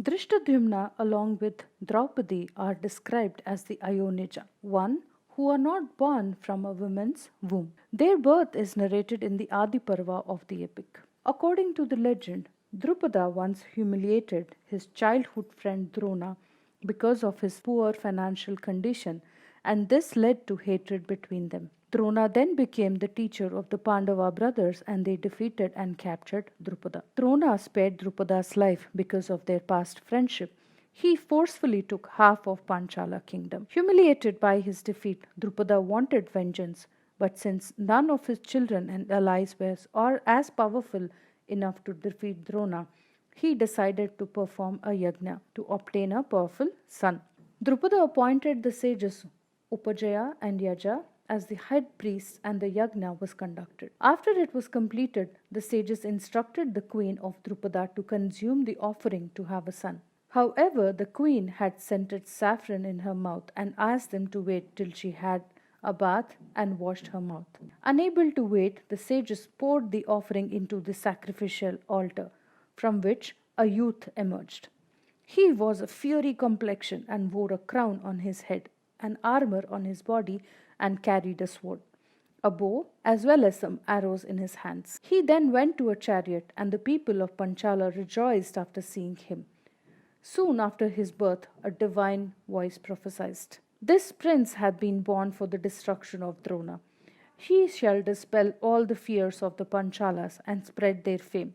Drushtadyumna, along with Draupadi, are described as the Ayonija, one who are not born from a woman's womb. Their birth is narrated in the Adi Parva of the epic. According to the legend, Drupada once humiliated his childhood friend Drona because of his poor financial condition, and this led to hatred between them. Drona then became the teacher of the Pandava brothers and they defeated and captured Drupada. Drona spared Drupada's life because of their past friendship. He forcefully took half of Panchala kingdom. Humiliated by his defeat, Drupada wanted vengeance, but since none of his children and allies were or as powerful enough to defeat Drona, he decided to perform a yajna to obtain a powerful son. Drupada appointed the sages Upajaya and Yaja as the head priests and the yajna was conducted. After it was completed, the sages instructed the queen of Drupada to consume the offering to have a son. However, the queen had scented saffron in her mouth and asked them to wait till she had a bath and washed her mouth. Unable to wait, the sages poured the offering into the sacrificial altar, from which a youth emerged. He was a fiery complexion and wore a crown on his head, an armor on his body, and carried a sword, a bow, as well as some arrows in his hands. He then went to a chariot, and the people of Panchala rejoiced after seeing him. Soon after his birth, a divine voice prophesied. This prince had been born for the destruction of Drona. He shall dispel all the fears of the Panchalas and spread their fame.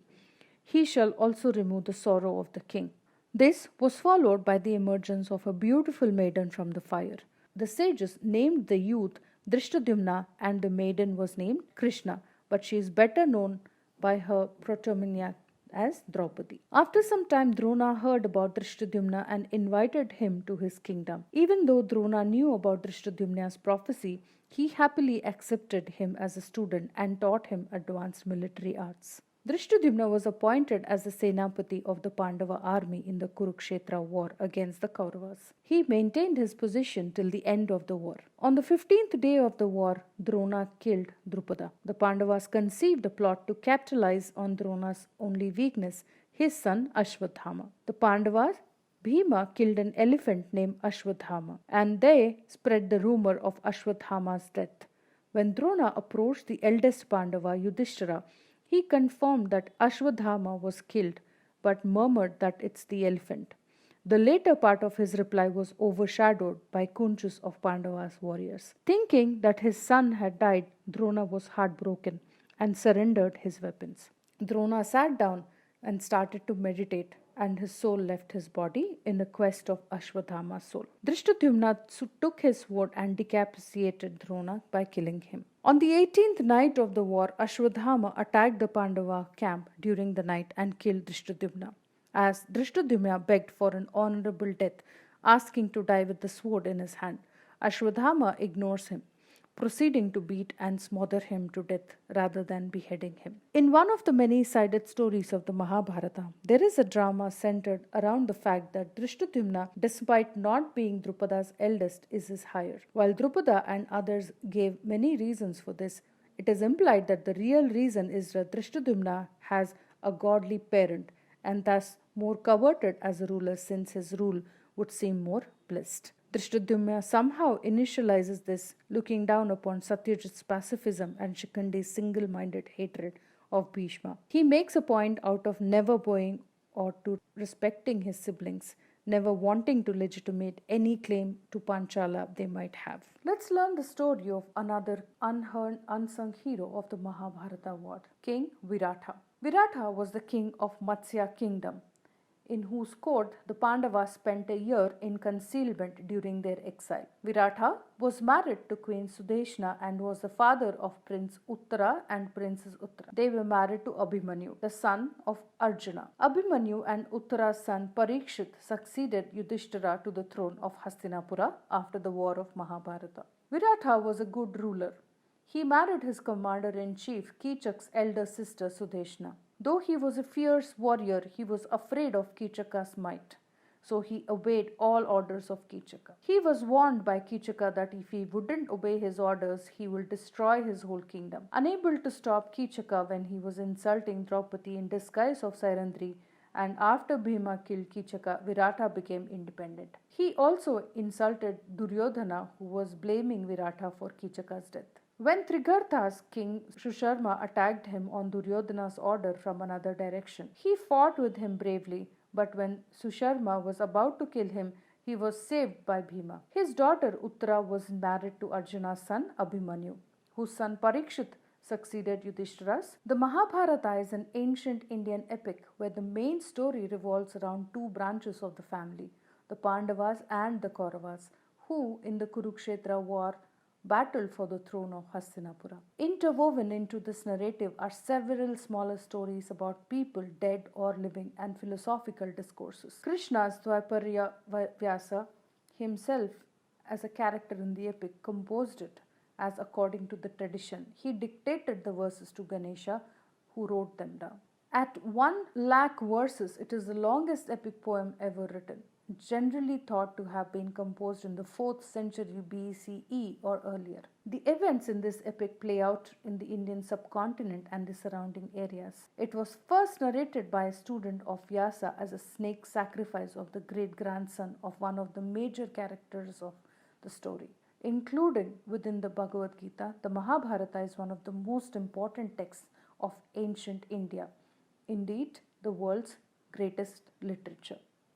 He shall also remove the sorrow of the king. This was followed by the emergence of a beautiful maiden from the fire. The sages named the youth Drushtadyumna and the maiden was named Krishna, but she is better known by her protomaniac as Draupadi. After some time, Drona heard about Drushtadyumna and invited him to his kingdom. Even though Drona knew about Drushtadyumna's prophecy, he happily accepted him as a student and taught him advanced military arts. Drushtadyumna was appointed as the Senapati of the Pandava army in the Kurukshetra war against the Kauravas. He maintained his position till the end of the war. On the 15th day of the war, Drona killed Drupada. The Pandavas conceived a plot to capitalize on Drona's only weakness, his son Ashwadhama. The Pandavas Bhima killed an elephant named Ashwadhama, and they spread the rumor of Ashwadhama's death. When Drona approached the eldest Pandava, Yudhishthira, he confirmed that Ashwadhama was killed, but murmured that it's the elephant. The later part of his reply was overshadowed by Kunchus of Pandava's warriors. Thinking that his son had died, Drona was heartbroken and surrendered his weapons. Drona sat down and started to meditate, and his soul left his body in the quest of Ashwadhama's soul. Drushtadyumna took his sword and decapitated Drona by killing him. On the 18th night of the war, Ashwadhama attacked the Pandava camp during the night and killed Drushtadyumna. As Drushtadyumna begged for an honorable death, asking to die with the sword in his hand, Ashwadhama ignores him, proceeding to beat and smother him to death rather than beheading him. In one of the many sided stories of the Mahabharata, there is a drama centered around the fact that Drushtadyumna, despite not being Drupada's eldest, is his higher. While Drupada and others gave many reasons for this, it is implied that the real reason is that Drushtadyumna has a godly parent and thus more coveted as a ruler since his rule would seem more blessed. Drushtadyumna somehow initializes this, looking down upon Satyajit's pacifism and Shikandi's single-minded hatred of Bhishma. He makes a point out of never bowing or to respecting his siblings, never wanting to legitimate any claim to Panchala they might have. Let's learn the story of another unheard, unsung hero of the Mahabharata war, King Virata. Virata was the king of Matsya kingdom, in whose court the Pandavas spent a year in concealment during their exile. Virata was married to Queen Sudeshna and was the father of Prince Uttara and Princess Uttara. They were married to Abhimanyu, the son of Arjuna. Abhimanyu and Uttara's son Parikshit succeeded Yudhishthira to the throne of Hastinapura after the war of Mahabharata. Virata was a good ruler. He married his commander-in-chief Kichak's elder sister Sudeshna. Though he was a fierce warrior, he was afraid of Kichaka's might, so he obeyed all orders of Kichaka. He was warned by Kichaka that if he wouldn't obey his orders, he will destroy his whole kingdom. Unable to stop Kichaka when he was insulting Draupadi in disguise of Sairandri and after Bhima killed Kichaka, Virata became independent. He also insulted Duryodhana, who was blaming Virata for Kichaka's death. When Trigartha's king Susharma attacked him on Duryodhana's order from another direction, he fought with him bravely, but when Susharma was about to kill him, he was saved by Bhima. His daughter Uttara was married to Arjuna's son Abhimanyu, whose son Parikshit succeeded Yudhishthira's. The Mahabharata is an ancient Indian epic where the main story revolves around two branches of the family, the Pandavas and the Kauravas, who in the Kurukshetra war battled for the throne of Hastinapura. Interwoven into this narrative are several smaller stories about people dead or living and philosophical discourses. Krishna's Dwaiparya Vyasa himself, as a character in the epic, composed it as according to the tradition. He dictated the verses to Ganesha, who wrote them down. At 1 lakh verses, it is the longest epic poem ever written, generally thought to have been composed in the 4th century BCE or earlier. The events in this epic play out in the Indian subcontinent and the surrounding areas. It was first narrated by a student of Vyasa as a snake sacrifice of the great grandson of one of the major characters of the story. Included within the Bhagavad Gita, the Mahabharata is one of the most important texts of ancient India, indeed, the world's greatest literature.